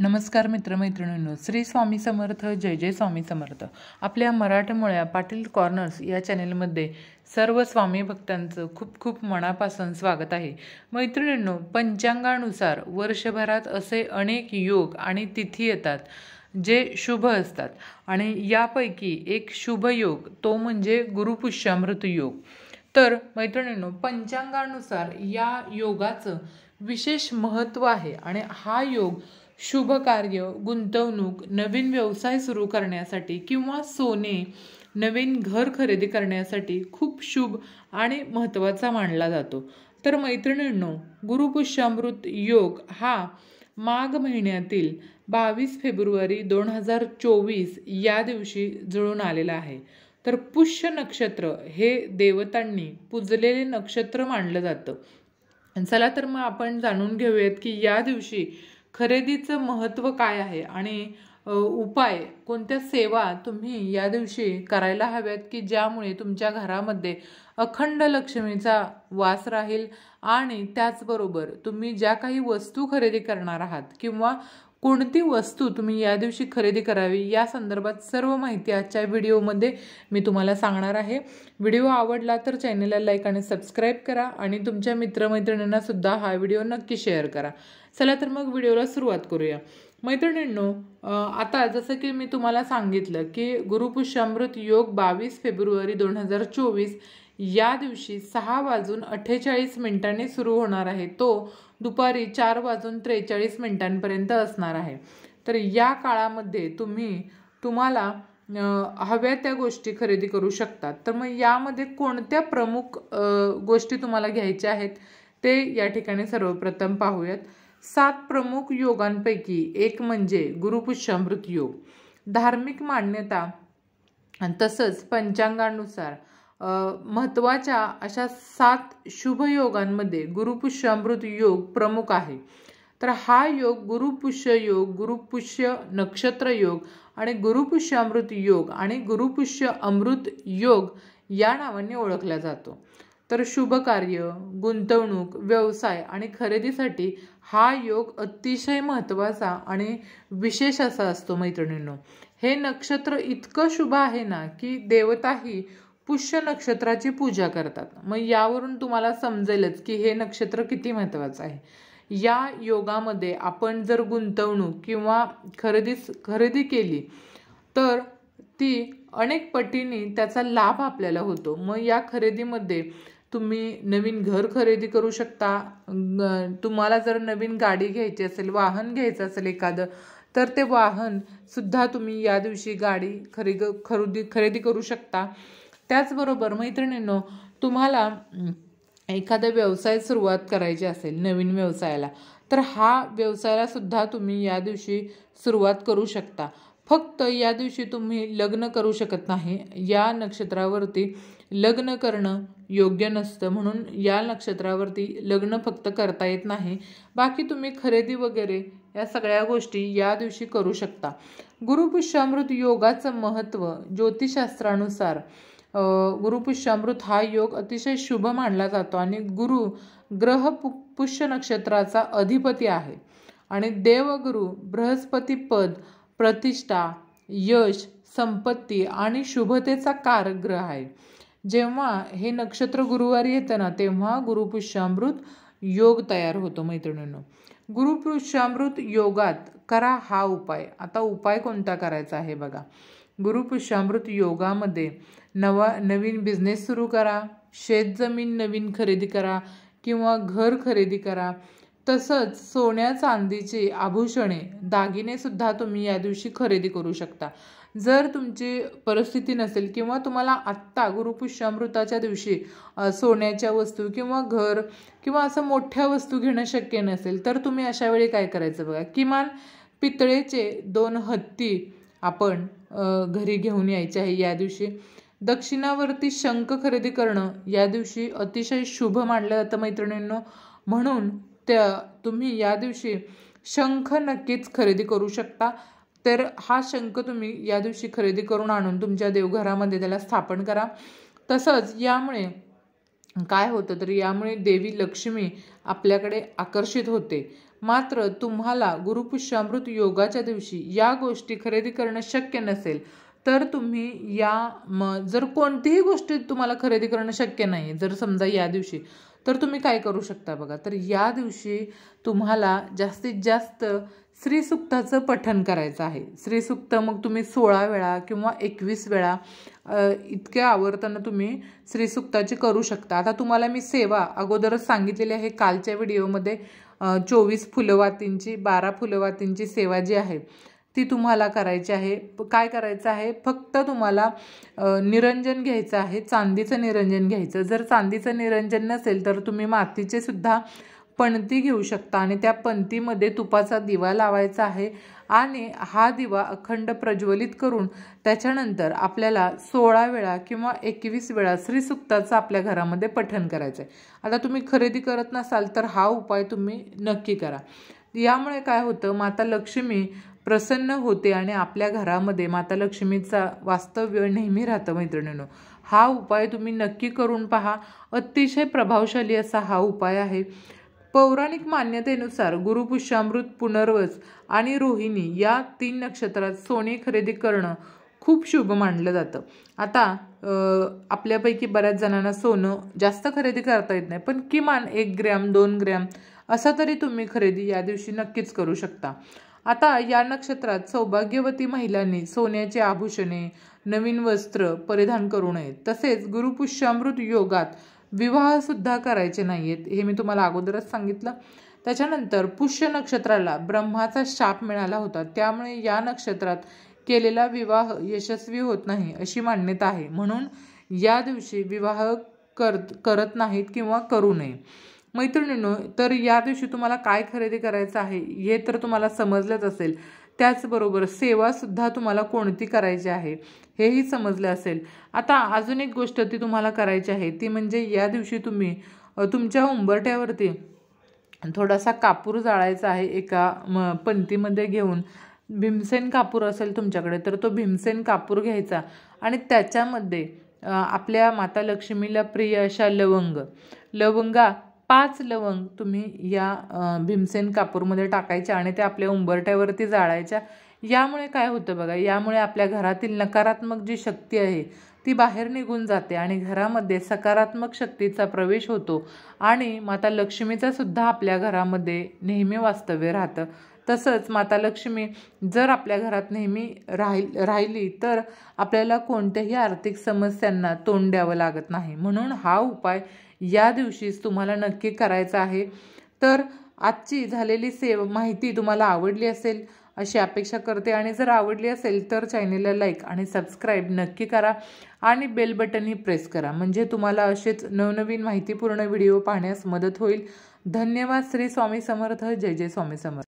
नमस्कार मित्रमैत्रिणींनो, श्री स्वामी समर्थ, जय जय स्वामी समर्थ. आपल्या मराठमोळ्या पाटील कॉर्नर्स या चॅनेलमध्ये सर्व स्वामी भक्तांचं खूप खूप मनापासून स्वागत आहे. मैत्रिणींनो, पंचांगानुसार वर्षभरात असे अनेक योग आणि तिथी येतात जे शुभ असतात आणि यापैकी एक शुभ योग तो म्हणजे गुरुपुष्यामृत योग. तर मैत्रिणींनो, पंचांगानुसार या योगाचं विशेष महत्त्व आहे आणि हा योग शुभ कार्य, गुंतवणूक, नवीन व्यवसाय सुरू करण्यासाठी किंवा सोने, नवीन घर खरेदी करण्यासाठी खूप शुभ आणि महत्त्वाचा मानला जातो. तर मैत्रिणींनो, गुरुपुष्यामृत योग हा माघ महिन्यातील 22 फेब्रुवारी 2024 या दिवशी जुळून आलेला आहे. तर पुष्य नक्षत्र हे देवतांनी पूजलेले नक्षत्र मानलं जातं. चला तर मग आपण जाणून घेऊयात की या दिवशी खरेदीचं महत्त्व काय आहे आणि उपाय, कोणत्या सेवा तुम्ही या दिवशी करायला हव्यात की ज्यामुळे तुमच्या घरामध्ये अखंड लक्ष्मीचा वास राहील आणि त्याचबरोबर तुम्ही ज्या काही वस्तू खरेदी करणार आहात किंवा कोणती वस्तू तुम्ही या दिवशी खरेदी करावी या संदर्भात सर्व माहिती आजच्या व्हिडिओमध्ये मी तुम्हाला सांगणार आहे. व्हिडिओ आवडला तर चॅनलला लाईक आणि सबस्क्राईब करा आणि तुमच्या मित्रमैत्रिणींना सुद्धा हा व्हिडिओ नक्की शेअर करा. चला तर मग व्हिडिओला सुरुवात करूया. मैत्रिणींनो, आता जसं की मी तुम्हाला सांगितलं की गुरुपुष्यामृत योग 22 फेब्रुवारी 2024 या दिवशी 6:48 सुरू होणार आहे. तो दुपारी 4:43 असणार आहे. तर या काळामध्ये तुम्हाला हव्या त्या गोष्टी खरेदी करू शकतात. तर मग यामध्ये कोणत्या प्रमुख गोष्टी तुम्हाला घ्यायच्या आहेत ते या ठिकाणी सर्वप्रथम पाहूयात. 7 प्रमुख योगांपैकी एक म्हणजे गुरुपुष्यामृत योग. धार्मिक मान्यता तसंच पंचांगानुसार महत्त्वाच्या अशा 7 शुभ योगांमध्ये गुरुपुष्यामृत योग प्रमुख आहे. तर हा योग गुरुपुष्य योग, गुरुपुष्य नक्षत्र योग आणि गुरुपुष्यामृत योग आणि गुरुपुष्य अमृत योग या नावाने ओळखला जातो. तर शुभ कार्य, गुंतवणूक, व्यवसाय आणि खरेदीसाठी हा योग अतिशय महत्त्वाचा आणि विशेष असा असतो. मैत्रिणींनो, हे नक्षत्र इतकं शुभ आहे ना की देवताही पुष्य नक्षत्राची पूजा करतात. मग यावरून तुम्हाला समजेलच की हे नक्षत्र किती महत्त्वाचं आहे. या योगामध्ये आपण जर गुंतवणूक किंवा खरेदी केली तर ती अनेक पटीने त्याचा लाभ आपल्याला होतो. मग या खरेदीमध्ये तुम्ही नवीन घर खरेदी करू शकता. तुम्हाला जर नवीन गाडी घ्यायची असेल, वाहन घ्यायचं असेल एखादं, तर ते वाहन सुद्धा तुम्ही या दिवशी गाडी खरेदी करू शकता. त्याचबरोबर मैत्रिणींनो, तुम्हाला एखादा व्यवसाय सुरुवात करायची असेल नवीन व्यवसायाला, तर हा व्यवसायाला सुद्धा तुम्ही या दिवशी सुरुवात करू शकता. फक्त या दिवशी तुम्ही लग्न करू शकत नाही. या नक्षत्रावरती लग्न करणं योग्य नसतं, म्हणून या नक्षत्रावरती लग्न फक्त करता येत नाही. बाकी तुम्ही खरेदी वगैरे या सगळ्या गोष्टी या दिवशी करू शकता. गुरुपुष्यामृत योगाचं महत्त्व ज्योतिषशास्त्रानुसार गुरुपुष्यामृत हा योग अतिशय शुभ मानला जातो आणि गुरु ग्रह पुष्य नक्षत्राचा अधिपती आहे आणि देवगुरु बृहस्पती पद, प्रतिष्ठा, यश, संपत्ती आणि शुभतेचा कारक ग्रह आहे. जेव्हा हे नक्षत्र गुरुवारी येतं ना, तेव्हा गुरुपुष्यामृत योग तयार होतो. मैत्रिणींनो, गुरुपुष्यामृत योगात करा हा उपाय. आता उपाय कोणता करायचा आहे बघा. गुरुपुष्यामृत योगामध्ये नवीन बिझनेस सुरू करा, शेतजमीन नवीन खरेदी करा किंवा घर खरेदी करा. तसंच सोन्या चांदीचे आभूषणे, दागिने सुद्धा तुम्ही या दिवशी खरेदी करू शकता. जर तुमची परिस्थिती नसेल किंवा तुम्हाला आत्ता गुरुपुष्यामृताच्या दिवशी सोन्याच्या वस्तू किंवा घर किंवा असं मोठ्या वस्तू घेणं शक्य नसेल, तर तुम्ही अशा वेळी काय करायचं बघा. किमान पितळेचे 2 हत्ती आपण घरी घेऊन यायचे आहे या दिवशी. दक्षिणावर्ती शंख खरेदी करणं या दिवशी अतिशय शुभ मानलं जातं मैत्रिणींनो, म्हणून तुम्ही या दिवशी शंख नक्कीच खरेदी करू शकता. तर हा शंख तुम्ही या दिवशी खरेदी करून आणून तुमच्या देवघरामध्ये त्याला स्थापन करा. तसंच यामुळे काय होतं, तर यामुळे देवी लक्ष्मी आपल्याकडे आकर्षित होते. मात्र तुम्हाला गुरुपुष्यामृत योगाच्या दिवशी या गोष्टी खरेदी करणं शक्य नसेल तर तुम्ही जर कोणतीही गोष्ट तुम्हाला खरेदी करणं शक्य नाही, जर समजा या दिवशी, तर तुम्ही काय करू शकता बघा. तर या दिवशी तुम्हाला जास्तीत जास्त श्रीसुक्ताचं पठण करायचं आहे. श्रीसुक्त मग तुम्ही 16 वेळा किंवा 21 वेळा इतक्या आवर्तनं तुम्ही श्रीसुक्ताची करू शकता. आता तुम्हाला मी सेवा अगोदरच सांगितलेली आहे कालच्या व्हिडिओमध्ये. 24 फुलवातींची 12 फुलवातींची सेवा जी आहे ती तुम्हाला करायची आहे. काय करायचं आहे, फक्त तुम्हाला निरंजन घ्यायचं आहे, चांदीचं निरंजन घ्यायचं. जर चांदीचं निरंजन नसेल तर तुम्ही मातीचे सुद्धा पणती घेऊ शकता आणि त्या पणतीमध्ये तुपाचा दिवा लावायचा आहे आणि हा दिवा अखंड प्रज्वलित करून त्याच्यानंतर आपल्याला 16 वेळा किंवा 21 वेळा श्रीसुक्ताचं आपल्या घरामध्ये पठण करायचं आहे. आता तुम्ही खरेदी करत नसाल तर हा उपाय तुम्ही नक्की करा. यामुळे काय होतं, माता लक्ष्मी प्रसन्न होते आणि आपल्या घरामध्ये माता लक्ष्मीचा वास्तव्य नेहमी राहतं. मैत्रिणींनो, हा उपाय तुम्ही नक्की करून पहा. अतिशय प्रभावशाली असा हा उपाय आहे. पौराणिक मान्यतेनुसार गुरुपुष्यामृत, पुनर्वस आणि रोहिणी या 3 नक्षत्रात सोने खरेदी करणं खूप शुभ मानलं जातं. आता आपल्यापैकी बऱ्याच जणांना सोनं जास्त खरेदी करता येत नाही, पण किमान 1 ग्रॅम 2 ग्रॅम असा तरी तुम्ही खरेदी या दिवशी नक्कीच करू शकता. आता या नक्षत्रात सौभाग्यवती महिलांनी सोन्याचे आभूषणे, नवीन वस्त्र परिधान करू नयेत. तसेच गुरुपुष्यामृत योगात विवाह सुद्धा करायचे नाहीयेत, हे मी तुम्हाला अगोदरच सांगितलं. त्याच्यानंतर पुष्य नक्षत्राला ब्रह्माचा शाप मिळाला होता, त्यामुळे या नक्षत्रात केलेला विवाह यशस्वी होत नाही अशी मान्यता आहे. म्हणून या दिवशी विवाह करत नाहीत किंवा करू नये. मैत्रिणींनो, तर या दिवशी तुम्हाला काय खरेदी करायचं आहे हे तर तुम्हाला समजलंच असेल. त्याचबरोबर सेवासुद्धा तुम्हाला कोणती करायची आहे हेही समजलं असेल. आता अजून एक गोष्ट ती तुम्हाला करायची आहे, ती म्हणजे या दिवशी तुम्ही तुमच्या उंबरठ्यावरती थोडासा कापूर जाळायचा आहे. एका पंतीमध्ये घेऊन, भीमसेन कापूर असेल तुमच्याकडे तर तो भीमसेन कापूर घ्यायचा आणि त्याच्यामध्ये आपल्या माता लक्ष्मीला प्रिय अशा लवंगा 5 लवंग तुम्ही या भीमसेन कापूरमध्ये टाकायच्या आणि त्या आपल्या उंबरठ्यावरती जाळायच्या. यामुळे काय होतं बघा, यामुळे आपल्या घरातील नकारात्मक जी शक्ती आहे ती बाहेर निघून जाते आणि घरामध्ये सकारात्मक शक्तीचा प्रवेश होतो आणि माता लक्ष्मीचा सुद्धा आपल्या घरामध्ये नेहमी वास्तव्य राहतं. तसंच माता लक्ष्मी जर आपल्या घरात नेहमी राहिली तर आपल्याला कोणत्याही आर्थिक समस्यांना तोंड द्यावं लागत नाही. म्हणून हा उपाय या दिवशीच तुम्हाला नक्की करायचा आहे. तर आजची झालेली माहिती तुम्हाला आवडली असेल अशी अपेक्षा करते आणि जर आवडली असेल तर चॅनेलला लाईक आणि सबस्क्राईब नक्की करा आणि बेल बटनही प्रेस करा, म्हणजे तुम्हाला असेच नवनवीन माहितीपूर्ण व्हिडिओ पाहण्यास मदत होईल. धन्यवाद. श्री स्वामी समर्थ. जय जय स्वामी समर्थ.